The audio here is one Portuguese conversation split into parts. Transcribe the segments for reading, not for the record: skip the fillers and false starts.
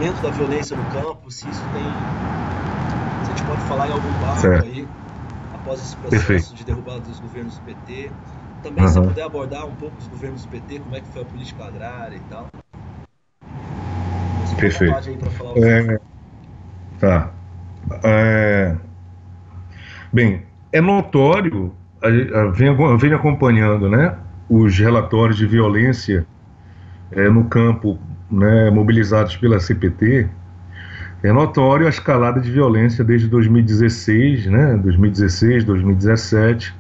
aumento da violência no campo, se isso tem, se a gente pode falar em algum marco Certo. aí, após esse Perfeito. processo de derrubada dos governos do PT. Também, se você Aham. puder abordar um pouco dos governos do PT, como é que foi a política agrária e tal. Você fica à Perfeito. vontade aí para falar o que você É, quiser. tá. É, bem, é notório, venho acompanhando, né, os relatórios de violência no campo, né, mobilizados pela CPT. É notório a escalada de violência desde 2016, né, 2016, 2017,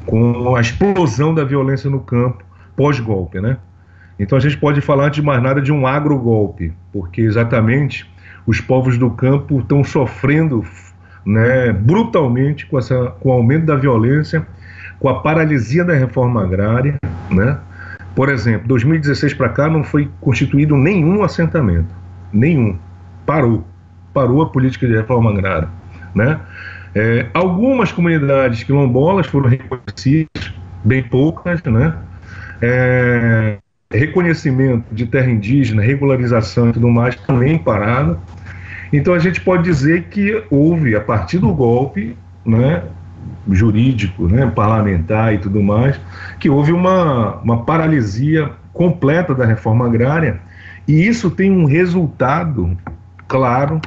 com a explosão da violência no campo pós-golpe, né? Então a gente pode falar de mais nada de um agrogolpe, porque exatamente os povos do campo estão sofrendo, né, brutalmente com o aumento da violência, com a paralisia da reforma agrária, né? Por exemplo, 2016 para cá não foi constituído nenhum assentamento, nenhum. Parou, parou a política de reforma agrária, né? Algumas comunidades quilombolas foram reconhecidas, bem poucas, né? É, reconhecimento de terra indígena, regularização e tudo mais também parado. Então a gente pode dizer que houve, a partir do golpe, né, jurídico, né, parlamentar e tudo mais, que houve uma paralisia completa da reforma agrária, e isso tem um resultado claro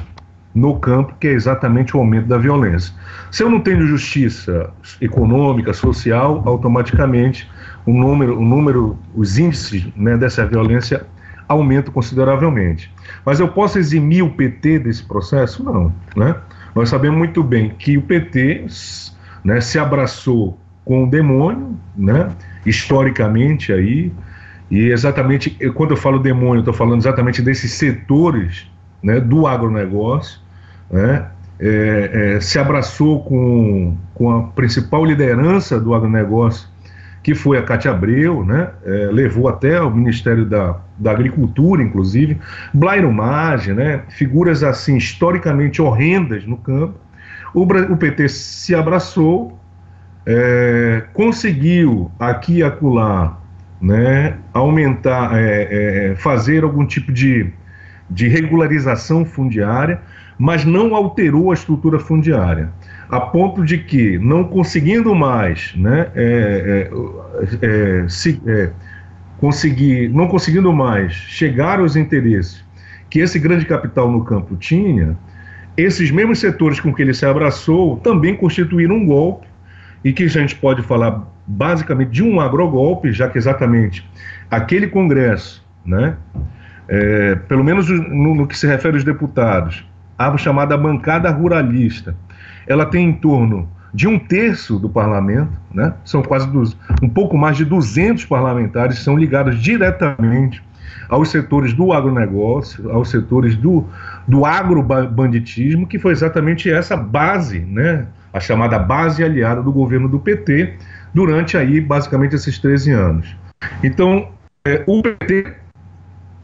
no campo, que é exatamente o aumento da violência. Se eu não tenho justiça econômica, social, automaticamente os índices, né, dessa violência aumentam consideravelmente. Mas eu posso eximir o PT desse processo? Não, né? Nós sabemos muito bem que o PT, né, se abraçou com o demônio, né, historicamente aí, e exatamente, quando eu falo demônio, eu estou falando exatamente desses setores, né, do agronegócio, né, se abraçou com a principal liderança do agronegócio, que foi a Cátia Abreu, né, levou até o Ministério da Agricultura, inclusive, Blairo Maggi, né, figuras assim historicamente horrendas no campo. O PT se abraçou, conseguiu aqui e acolá, né, aumentar, fazer algum tipo de regularização fundiária, mas não alterou a estrutura fundiária, a ponto de que, não conseguindo mais, né, não conseguindo mais chegar aos interesses que esse grande capital no campo tinha, esses mesmos setores com que ele se abraçou também constituíram um golpe, e que a gente pode falar basicamente de um agrogolpe, já que exatamente aquele Congresso, né, pelo menos no que se refere aos deputados, a chamada bancada ruralista, ela tem em torno de 1/3 do parlamento, né? São um pouco mais de 200 parlamentares que são ligados diretamente aos setores do agronegócio, aos setores do agrobanditismo, que foi exatamente essa base, né? A chamada base aliada do governo do PT, durante aí basicamente esses 13 anos. Então, o PT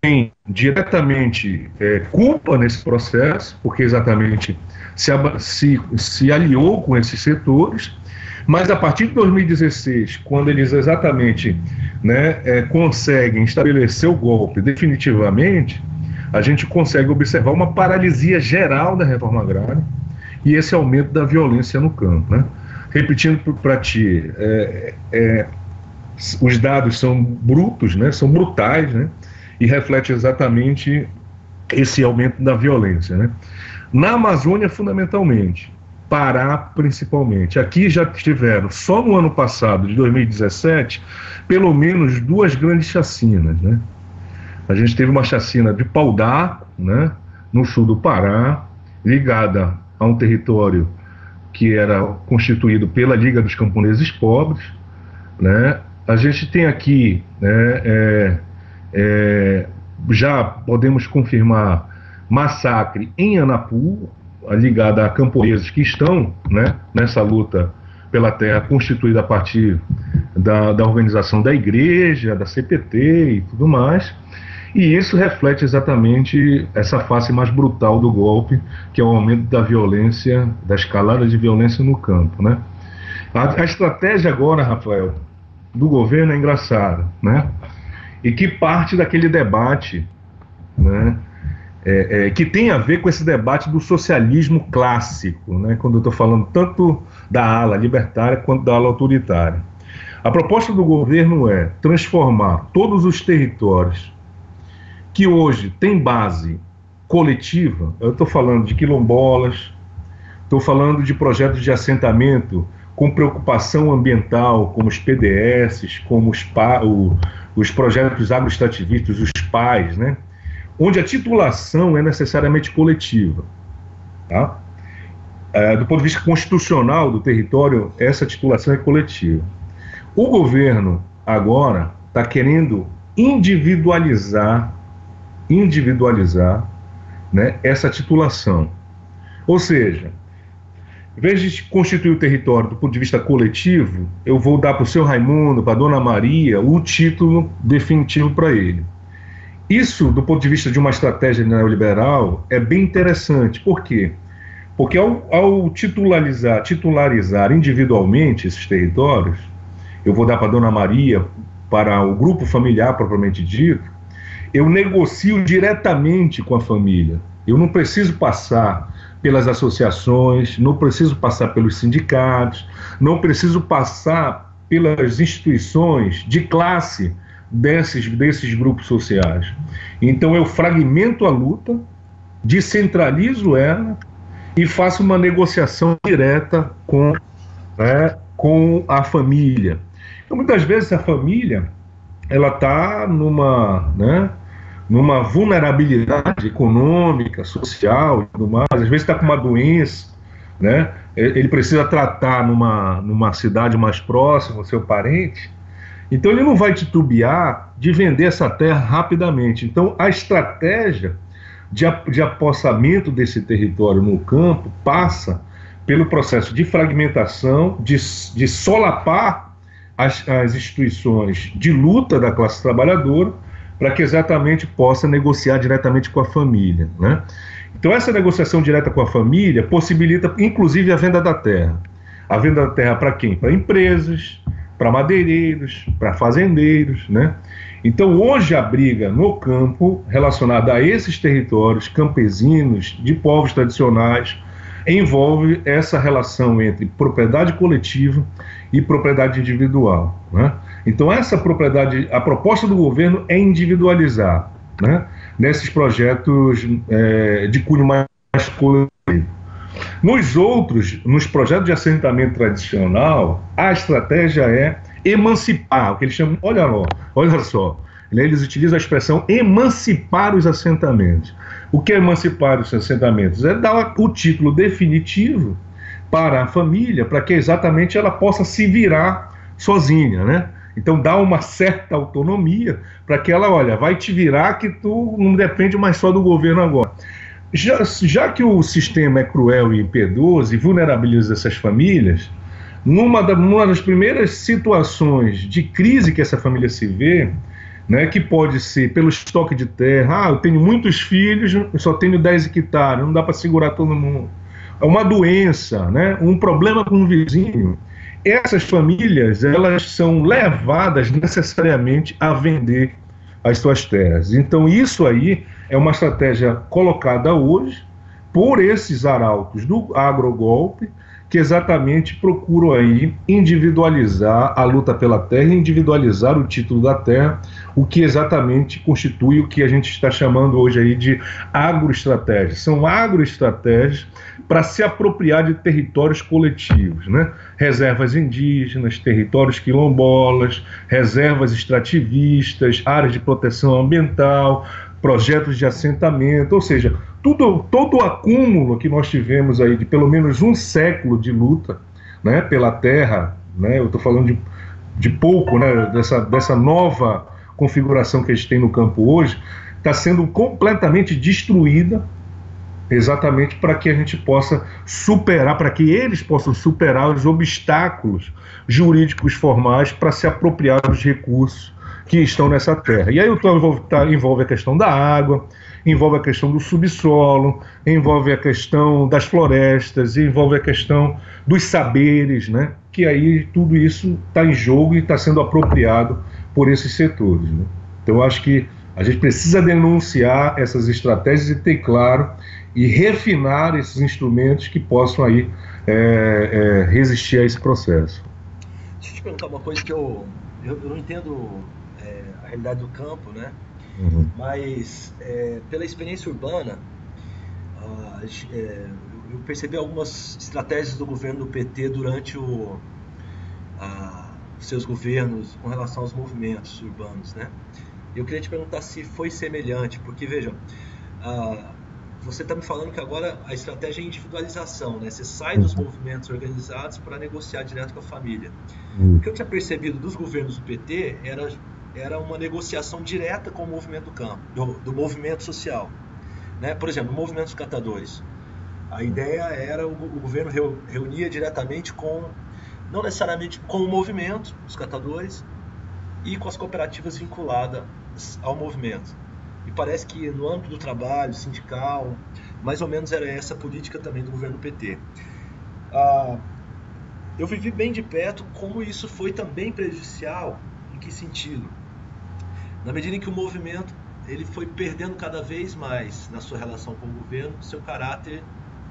tem diretamente culpa nesse processo, porque exatamente se aliou com esses setores, mas a partir de 2016, quando eles exatamente, né, conseguem estabelecer o golpe definitivamente, a gente consegue observar uma paralisia geral da reforma agrária e esse aumento da violência no campo, né? Repetindo para ti, os dados são brutos, né, são brutais, né, e reflete exatamente esse aumento da violência, né? Na Amazônia, fundamentalmente, Pará, principalmente. Aqui já tiveram, só no ano passado, de 2017, pelo menos 2 grandes chacinas, né? A gente teve uma chacina de Pau d'Arco, né, no sul do Pará, ligada a um território que era constituído pela Liga dos Camponeses Pobres, né? A gente tem aqui, né, já podemos confirmar massacre em Anapu, ligada a camponeses que estão, né, nessa luta pela terra, constituída a partir da organização da igreja, da CPT e tudo mais. E isso reflete exatamente essa face mais brutal do golpe, que é o aumento da violência, da escalada de violência no campo, né? A estratégia agora, Rafael, do governo é engraçada, né? e que parte daquele debate, né, que tem a ver com esse debate do socialismo clássico, né, quando eu estou falando tanto da ala libertária quanto da ala autoritária. A proposta do governo é transformar todos os territórios que hoje têm base coletiva, eu estou falando de quilombolas, estou falando de projetos de assentamento com preocupação ambiental, como os PDS, como os projetos agroextrativistas, os PAIs, né? Onde a titulação é necessariamente coletiva. Tá? Do ponto de vista constitucional do território, essa titulação é coletiva. O governo agora está querendo individualizar, né, essa titulação. Ou seja, em vez de constituir o território do ponto de vista coletivo, eu vou dar para o seu Raimundo, para a dona Maria, o título definitivo para ele. Isso, do ponto de vista de uma estratégia neoliberal, é bem interessante. Por quê? Porque ao titularizar individualmente esses territórios, eu vou dar para a dona Maria, para o grupo familiar propriamente dito, eu negocio diretamente com a família. Eu não preciso passar pelas associações, não preciso passar pelos sindicatos, não preciso passar pelas instituições de classe desses grupos sociais. Então eu fragmento a luta, descentralizo ela e faço uma negociação direta com a família. Então muitas vezes a família ela está numa vulnerabilidade econômica, social e tudo mais, às vezes está com uma doença, né? Ele precisa tratar numa cidade mais próxima, o seu parente, então ele não vai titubear de vender essa terra rapidamente. Então a estratégia de apossamento desse território no campo passa pelo processo de fragmentação, de solapar as instituições de luta da classe trabalhadora, para que exatamente possa negociar diretamente com a família, né? Então essa negociação direta com a família possibilita inclusive a venda da terra. A venda da terra para quem? Para empresas, para madeireiros, para fazendeiros, né? Então hoje a briga no campo relacionada a esses territórios campesinos, de povos tradicionais, envolve essa relação entre propriedade coletiva e propriedade individual, né? Então essa propriedade, a proposta do governo é individualizar, né, nesses projetos de cunho mais coletivo. Nos projetos de assentamento tradicional, a estratégia é emancipar, o que eles chamam, olha só, eles utilizam a expressão emancipar os assentamentos. O que é emancipar os assentamentos? É dar o título definitivo para a família, para que exatamente ela possa se virar sozinha, né? Então dá uma certa autonomia para que ela, vai te virar que tu não depende mais só do governo agora. Já que o sistema é cruel e impiedoso e vulnerabiliza essas famílias, numa das primeiras situações de crise que essa família se vê, né, que pode ser pelo estoque de terra, eu tenho muitos filhos, eu só tenho 10 hectares, não dá para segurar todo mundo. É uma doença, né, um problema com um vizinho. Essas famílias, elas são levadas necessariamente a vender as suas terras. Então isso aí é uma estratégia colocada hoje por esses arautos do agrogolpe, que exatamente procuram aí individualizar a luta pela terra, individualizar o título da terra, o que exatamente constitui o que a gente está chamando hoje aí de agroestratégias. São agroestratégias para se apropriar de territórios coletivos, né? Reservas indígenas, territórios quilombolas, reservas extrativistas, áreas de proteção ambiental, projetos de assentamento, ou seja, todo o acúmulo que nós tivemos aí de pelo menos um século de luta, né, pela terra, né, eu estou falando de pouco, né, dessa nova configuração que a gente tem no campo hoje, está sendo completamente destruída, exatamente para que a gente possa superar, para que eles possam superar os obstáculos jurídicos formais para se apropriar dos recursos que estão nessa terra. E aí envolve a questão da água, envolve a questão do subsolo, envolve a questão das florestas, envolve a questão dos saberes, né? Que aí tudo isso está em jogo e está sendo apropriado por esses setores, né? Então, eu acho que a gente precisa denunciar essas estratégias e ter claro e refinar esses instrumentos que possam aí resistir a esse processo. Deixa eu te perguntar uma coisa que eu não entendo a realidade do campo, né? Mas pela experiência urbana, eu percebi algumas estratégias do governo do PT durante os seus governos com relação aos movimentos urbanos, né? Eu queria te perguntar se foi semelhante, porque vejam, você está me falando que agora a estratégia é individualização, né? Você sai dos movimentos organizados para negociar direto com a família. O que eu tinha percebido dos governos do PT era uma negociação direta com o movimento do campo, do movimento social, né? Por exemplo, o movimento dos catadores. A ideia era o governo reunia diretamente não necessariamente com o movimento dos catadores e com as cooperativas vinculadas ao movimento. E parece que no âmbito do trabalho sindical, mais ou menos era essa a política também do governo do PT. Eu vivi bem de perto como isso foi também prejudicial. Em que sentido? Na medida em que o movimento ele foi perdendo cada vez mais na sua relação com o governo seu caráter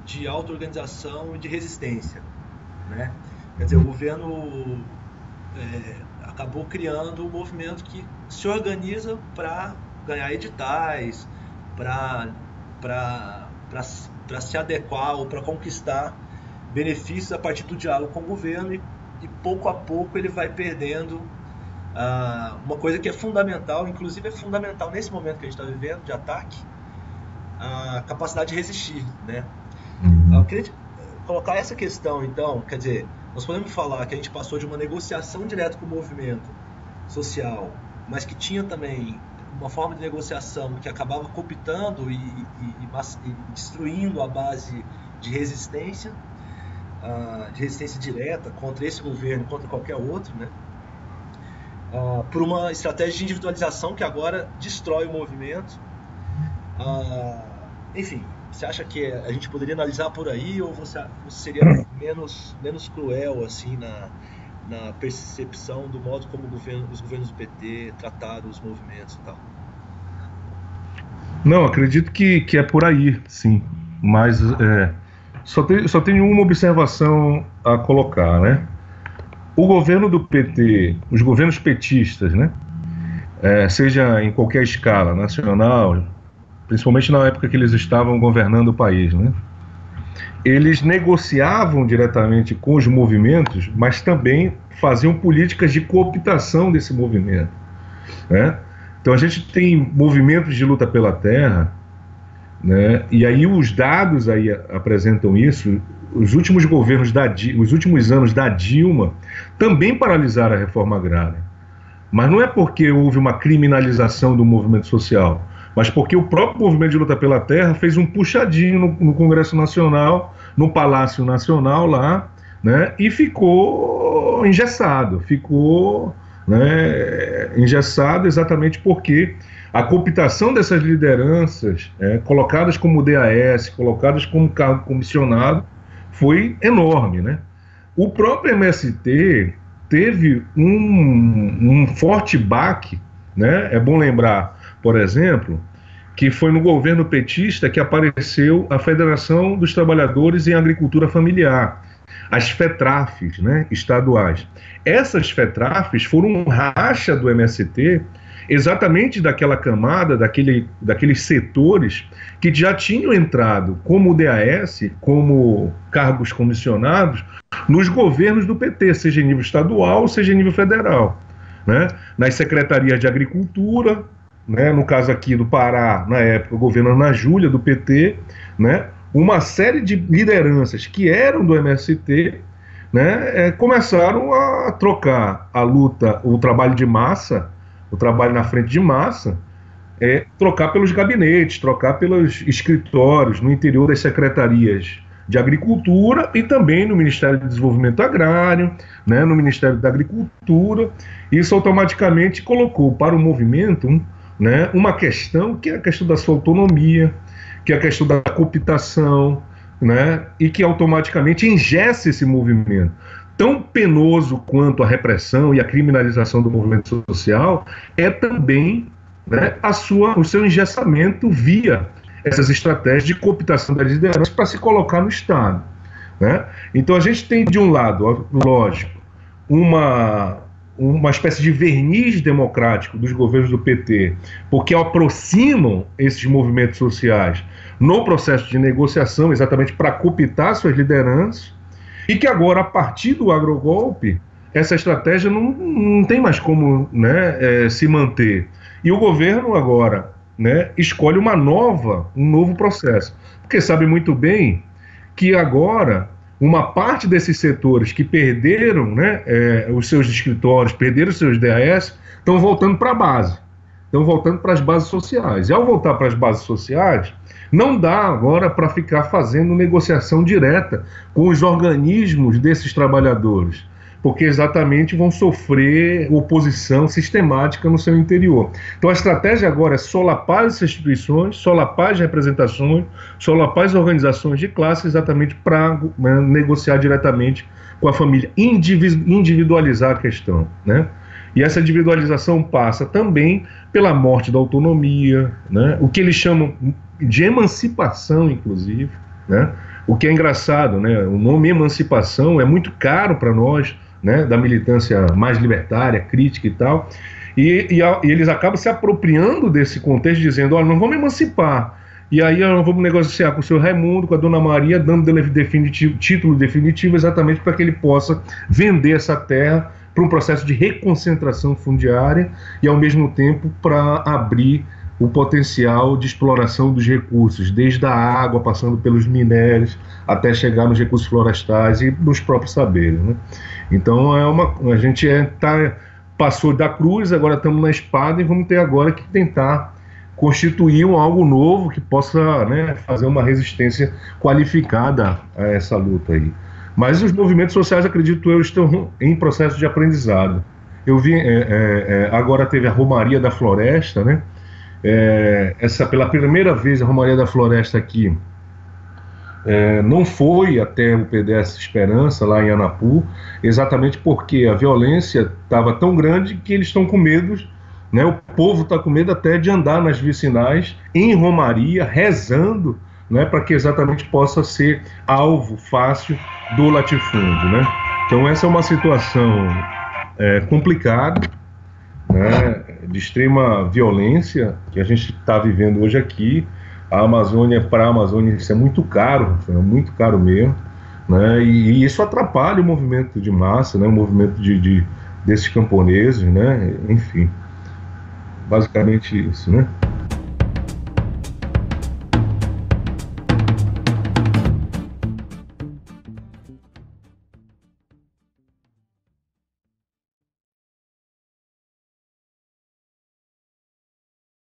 de auto-organização e de resistência, né? Quer dizer, o governo acabou criando um movimento que se organiza para ganhar editais, para se adequar ou para conquistar benefícios a partir do diálogo com o governo e pouco a pouco ele vai perdendo uma coisa que é fundamental, inclusive é fundamental nesse momento que a gente está vivendo de ataque, a capacidade de resistir, né? Eu queria colocar essa questão, então, quer dizer, nós podemos falar que a gente passou de uma negociação direta com o movimento social, mas que tinha também uma forma de negociação que acabava cooptando e destruindo a base de resistência direta contra esse governo, contra qualquer outro, né? Por uma estratégia de individualização que agora destrói o movimento. Enfim, você acha que a gente poderia analisar por aí ou você seria menos cruel assim na percepção do modo como os governos do PT trataram os movimentos e tal? Não, acredito que é por aí, sim. Mas só tenho uma observação a colocar, né? O governo do PT, os governos petistas, né? Seja em qualquer escala, nacional, principalmente na época que eles estavam governando o país, né? Eles negociavam diretamente com os movimentos, mas também faziam políticas de cooptação desse movimento, né? Então a gente tem movimentos de luta pela terra, né? E aí os dados aí apresentam isso. Os últimos governos os últimos anos da Dilma também paralisaram a reforma agrária, mas não é porque houve uma criminalização do movimento social, mas porque o próprio movimento de luta pela terra fez um puxadinho no Congresso Nacional, no Palácio Nacional lá, né, e ficou engessado, engessado exatamente porque a cooptação dessas lideranças, colocadas como DAS, colocadas como cargo comissionado, foi enorme, né? O próprio MST teve um forte baque, né? É bom lembrar, por exemplo, que foi no governo petista que apareceu a Federação dos Trabalhadores em Agricultura Familiar, as FETRAFs, né, estaduais. Essas FETRAFs foram um racha do MST, exatamente daquela camada, daqueles setores que já tinham entrado como DAS, como cargos comissionados, nos governos do PT, seja em nível estadual, seja em nível federal, né? Nas secretarias de agricultura, né? No caso aqui do Pará, na época, o governo Ana Júlia, do PT, né? Uma série de lideranças que eram do MST, né? Começaram a trocar a luta, o trabalho de massa, o trabalho na frente de massa, trocar pelos gabinetes, trocar pelos escritórios no interior das secretarias de Agricultura e também no Ministério do Desenvolvimento Agrário, né, no Ministério da Agricultura. Isso automaticamente colocou para o movimento, né, uma questão que é a questão da sua autonomia, que é a questão da cooptação, né, e que automaticamente engessa esse movimento. Tão penoso quanto a repressão e a criminalização do movimento social é também né, o seu engessamento via essas estratégias de cooptação das lideranças para se colocar no Estado, né? Então a gente tem, de um lado, lógico, uma espécie de verniz democrático dos governos do PT, porque aproximam esses movimentos sociais no processo de negociação, exatamente para cooptar suas lideranças, e que agora, a partir do agrogolpe, essa estratégia não tem mais como, né, se manter. E o governo agora, né, escolhe um novo processo, porque sabe muito bem que agora uma parte desses setores que perderam, né, os seus escritórios, perderam os seus DAS, estão voltando para a base, estão voltando para as bases sociais. E ao voltar para as bases sociais, não dá agora para ficar fazendo negociação direta com os organismos desses trabalhadores, porque exatamente vão sofrer oposição sistemática no seu interior. Então a estratégia agora é solapar as instituições, solapar as representações, solapar as organizações de classe, exatamente para, né, negociar diretamente com a família, individualizar a questão, né? E essa individualização passa também pela morte da autonomia, né? O que eles chamam de emancipação, inclusive, né? O que é engraçado, né? O nome emancipação é muito caro para nós, né, da militância mais libertária, crítica e tal, e eles acabam se apropriando desse contexto, dizendo, olha, não vamos emancipar, e aí nós vamos negociar com o seu Raimundo, com a dona Maria, dando título definitivo exatamente para que ele possa vender essa terra para um processo de reconcentração fundiária e, ao mesmo tempo, para abrir o potencial de exploração dos recursos, desde a água, passando pelos minérios, até chegar nos recursos florestais e nos próprios saberes, né? Então a gente passou da cruz, agora estamos na espada e vamos ter agora que tentar constituir algo novo que possa, né, fazer uma resistência qualificada a essa luta aí. Mas os movimentos sociais, acredito eu, estão em processo de aprendizado. Eu vi, agora teve a Romaria da Floresta, né? Pela primeira vez a Romaria da Floresta aqui não foi até o PDS Esperança, lá em Anapu, exatamente porque a violência estava tão grande que eles estão com medo, né? O povo está com medo até de andar nas vicinais, em Romaria, rezando, né, para que exatamente possa ser alvo fácil do latifúndio, né? Então essa é uma situação complicada, né, de extrema violência que a gente está vivendo hoje aqui. A Amazônia, para a Amazônia, isso é muito caro mesmo, né, e isso atrapalha o movimento de massa, né, o movimento desses camponeses, né, enfim, basicamente isso, né.